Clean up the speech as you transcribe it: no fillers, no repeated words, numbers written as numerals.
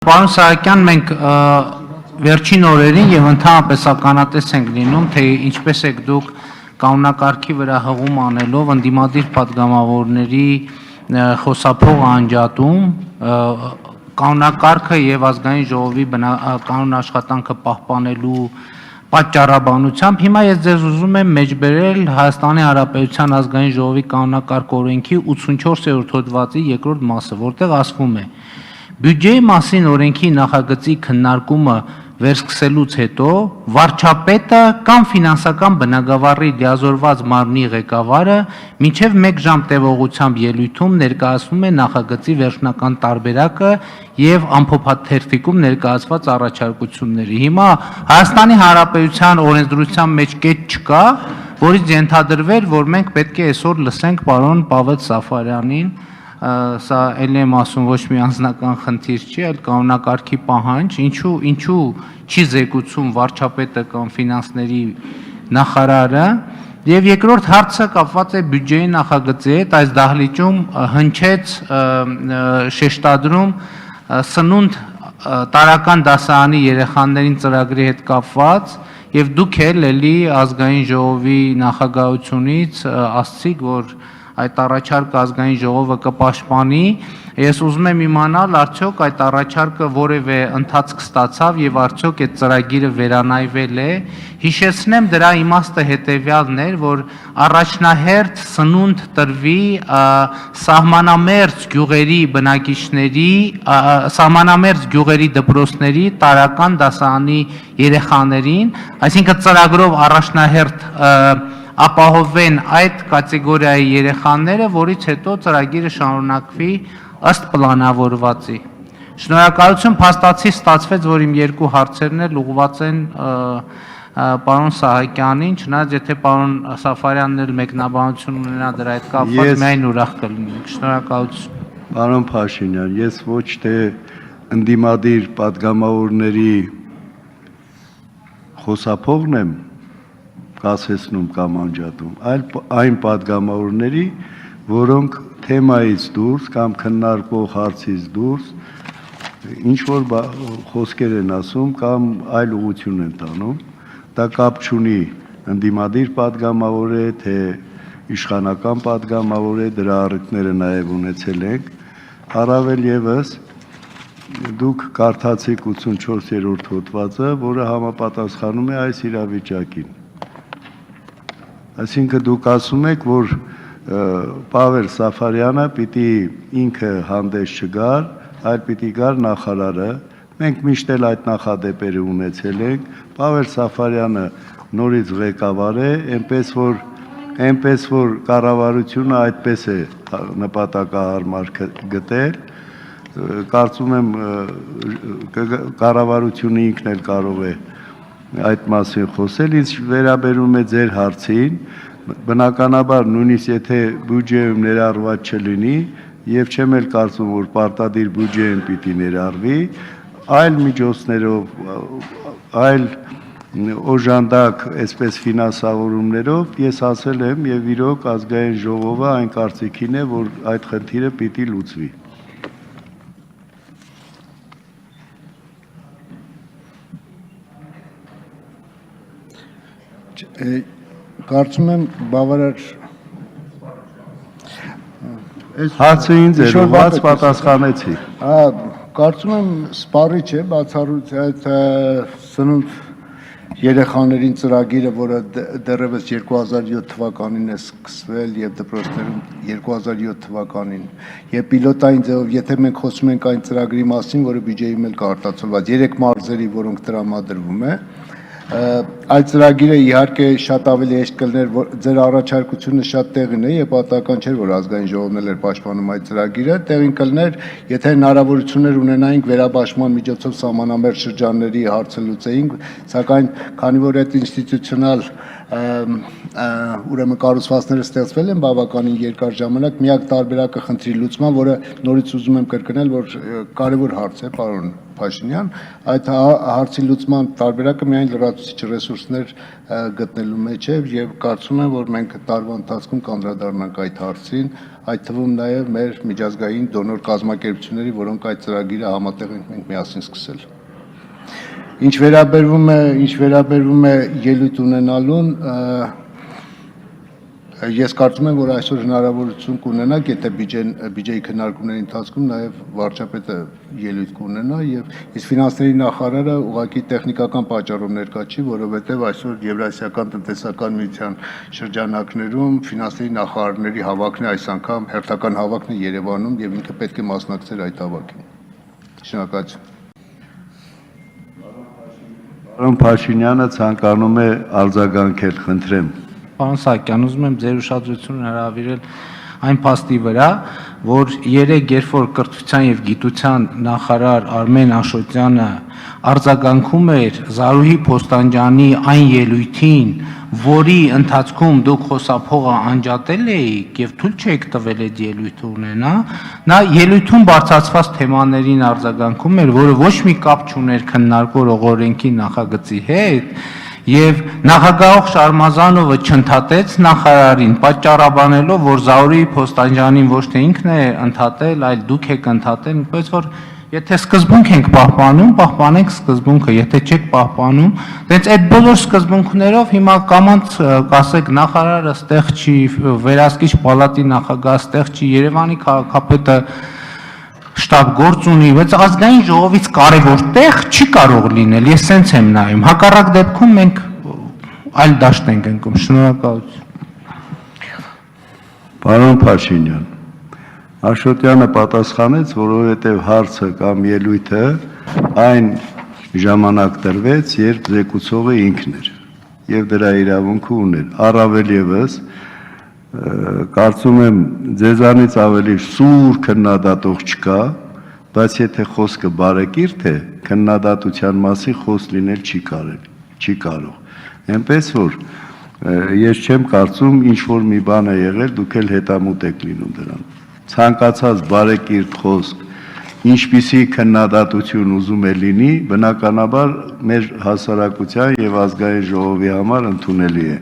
Պարոն Սահակյան, մենք վերջին օրերին եւ ընդհանրապես ականատես ենք լինում, թե ինչպես եք դուք կանոնակարգի վրա հղում անելով ընդդիմադիր падգամավորների խոսափող անջատում, կանոնակարգը եւ ազգային ժողովի կանոն աշխատանքը պահպանելու պատճառաբանությամբ հիմա ես ձեզ ուզում եմ մեջբերել Հայաստանի Հանրապետության ազգային ժողովի կանոնակարգ օրենքի 84-րդ հոդվածի երկրորդ մասը, որտեղ ասվում է. Բյուջեի մասին օրենքի նախագծի քննարկումը վերսկսելուց հետո վարչապետը կամ ֆինանսական բնագավառի լիազորված մարմնի ղեկավարը մինչև 1 ժամ տևողությամբ ելույթում ներկայացնում է նախագծի վերջնական տարբերակը եւ ամփոփաթերթիկում ներկայացված առաջարկությունների։ Հիմա Հայաստանի Հանրապետության օրենսդրության մեջ կետ չկա, որից ենթադրվեր, որ մենք պետք է այսօր լսենք պարոն Պավել Սաֆարյանին, սա ել եմ ասում ոչ մի անձնական խնդիր չի, այլ կանոնակարգի պահանջ, ինչու չի զեկուցում վարչապետը կամ ֆինանսների նախարարը, եւ երկրորդ հարցը կապված է բյուջեի նախագծի հետ, այս դահլիճում հնչեց շեշտադրում սնունդ տարական դասարանի երեխաներին ծրագրի հետ կապված, եւ դուք էլի ազգային ժողովի նախագահությունից ասցիք, որ այդ առաջարկը ազգային ժողովը կպաշտպանի, ես ուզում եմ իմանալ, արդյոք այդ առաջարկը որևէ ընթացք ստացավ եւ արդյոք այդ ծրագիրը վերանայվել է։ Հիշեցնեմ, դրա իմաստը հետեւյալն էր, որ առաջնահերթ սնունդ տրվի սահմանամերձ գյուղերի բնակիչների, սահմանամերձ գյուղերի դպրոցների տարական դասարանի երեխաներին, այսինքն ծրագրով առաջնահերթ ապահովեն այդ կատեգորիայի երեխաները, որից հետո ծրագիրը շարունակվի ըստ պլանավորվածի։ Շնորհակալություն, փաստացի ստացվեց, որ իմ երկու հարցերն էլ ուղղված են պարոն Սահակյանին, չնայած եթե պարոն Սաֆարյանն էլ մեկնաբանություն ունենա դրա հետ կապված, միայն ուրախ կլինենք։ Շնորհակալություն։ Պարոն Փաշինյան, ես ոչ թե ընդդիմադիր падգամավորների խոսափողն եմ կասեցնում կամ անջատում, այլ այն падգամավորների, որոնք թեմայից դուրս կամ քննարկվող հարցից դուրս ինչ որ խոսքեր են ասում կամ այլ ուղղություն են տանում, դա կապ չունի ընդդիմադիր падգամավոր է, թե իշխանական падգամավոր է, դրա առիթները նաև ունեցել ենք, առավել եւս դուք կարդացիք 84-րդ հոդվածը, որը համապատասխանում է այս իրավիճակին։ Այսինքն դուք ասում եք, որ Պավել Սաֆարյանը պիտի ինքը հանդես չգար, այլ պիտի գար նախարարը, մենք միշտ էլ այդ նախադեպերը ունեցել ենք, Պավել Սաֆարյանը նորից ղեկավար է, այնպես որ կառավարությունը այդպես է նպատակահարմար գտել, կարծում եմ կառավարությունը ինքն էլ կարող է այդ մասին խոսել, ինչ վերաբերում է ձեր հարցին, բնականաբար նույնիսկ եթե բյուջեում ներառված չլինի, եւ չեմ էլ կարծում, որ պարտադիր բյուջեում պիտի ներառվի, այլ միջոցներով, այլ օժանդակ, այսպես ֆինանսավորումներով, ես ասել եմ եւ իրոք ազգային ժողովը այն կարծիքին է, որ այդ խնդիրը պիտի լուծվի։ Կարծում եմ բավարար Հարցը ինձ էր ուղղված, պատասխանեցի։ Կարծում եմ սպառիչ է բացառություն այդ սնունդ երեխաներին ծրագիրը, որը դեռևս 2007 թվականին է սկսվել եւ դպրոցներում 2007 թվականին եւ պիլոտային ձևով, եթե մենք խոսում ենք այն ծրագրի մասին, որը բյուջեի մեջ կարտացոլված 3 մարզերի, որոնք տրամադրվում է, այդ ծրագիրը իհարկե շատ ավելի հեշտ կլներ, ձեր առաջարկությունը շատ տեղին է եւ պատահական չէր, որ ազգային ժողովն էլ էր պաշտպանում այդ ծրագիրը, տեղին կլներ, եթե հնարավորություններ ունենայինք վերապաշտպան միջոցով սահմանամերձ շրջանների հարցը լուծեինք, սակայն քանի որ այդ ինստիտուցիոնալ ուրեմն կառուցվածքները ստեղծվել են բավականին երկար ժամանակ, միակ տարբերակը խնդրի լուծման, որը նորից ուզում եմ կրկնել, որ կարևոր հարց է, պարոն Փաշինյան, այդ հարցի լուծման տարբերակը միայն լրացուցիչ ռեսուրսներ գտնելու մեջ է եւ կարծում եմ, որ մենք տարվա ընթացքում կանդրադառնանք այդ հարցին, այդ թվում նաեւ մեր միջազգային դոնոր կազմակերպությունների, որոնք այդ ծրագիրը համատեղ ենք միասին սկսել։ Ինչ վերաբերվում է ելույթ ունենալուն, ես կարծում եմ, որ այսօր հնարավորություն կունենաք, եթե բյուջեի քննարկումների ընթացքում նաև վարչապետը ելույթ կունենա եւ իսկ ֆինանսների նախարարը ուղղակի տեխնիկական պատճառով ներկա չի, որովհետեւ այսօր Եվրասիական տնտեսական միության շրջանակներում ֆինանսների նախարարների հավաքն է, այս անգամ հերթական հավաքն է Երևանում եւ ինքը պետք է մասնակցեր այդ հավաքին։ Շնորհակալություն։ Պարոն Փաշինյանը ցանկանում է արձագանքել, խնդրեմ։ Պարոն Սահակյան, ուզում եմ ձեր ուշադրությունը հրավիրել այն փաստի վրա, որ երեք երբ որ կրթության եւ գիտության նախարար Արմեն Աշոտյանը արձագանքում էր Զարուհի Փոստանջյանի այն ելույթին, որի ընթացքում դուք խոսափողը անջատել էիք եւ թույլ չեք տվել այդ ելույթը ունենա, նա ելույթում բարձրացված թեմաներին արձագանքում էր, որը ոչ մի կապ չուներ քննարկվող օրենքի նախագծի հետ, եւ նախագահող Շարմազանովը չընդհատեց նախարարին, պատճառաբանելով, որ Զարուհի Փոստանջյանին ոչ թե ինքն է ընդհատել, այլ դուք եք ընդհատել, այնպես որ եթե սկզբունք ենք պահպանում, պահպանենք սկզբունքը, եթե չեք պահպանում, դենց այդ բոլոր սկզբունքներով հիմա կամանց կասեք նախարարը ստեղ չի, վերահսկիչ պալատի նախագահը ստեղ չի, Երևանի քաղաքապետը շտաբ գործ ունի, բայց ազգային ժողովից կարևոր տեղ չի կարող լինել, ես սենց եմ նայում, հակառակ դեպքում մենք այլ դաշտ ենք ընկնում, շնորհակալություն։ Պարոն Փաշինյան, Աշոտյանը պատասխանեց, որովհետև հարցը կամ ելույթը այն ժամանակ տրվեց, երբ զեկուցողը ինքն էր եւ դրա իրավունքը ուներ, առավել եւս կարծում եմ ձեզանից ավելի սուր քննադատող չկա, բայց եթե խոսքը բարեկիրթ է, քննադատության մասի խոսք լինել չի կարող։ Այնպես որ ես չեմ կարծում ինչ որ մի բան է եղել, դուք էլ հետամուտ եք լինում դրան։ Ցանկացած բարեկիրթ խոսք, ինչպիսի քննադատություն ուզում է լինի, բնականաբար մեր հասարակության եւ ազգային ժողովի համար ընդունելի է։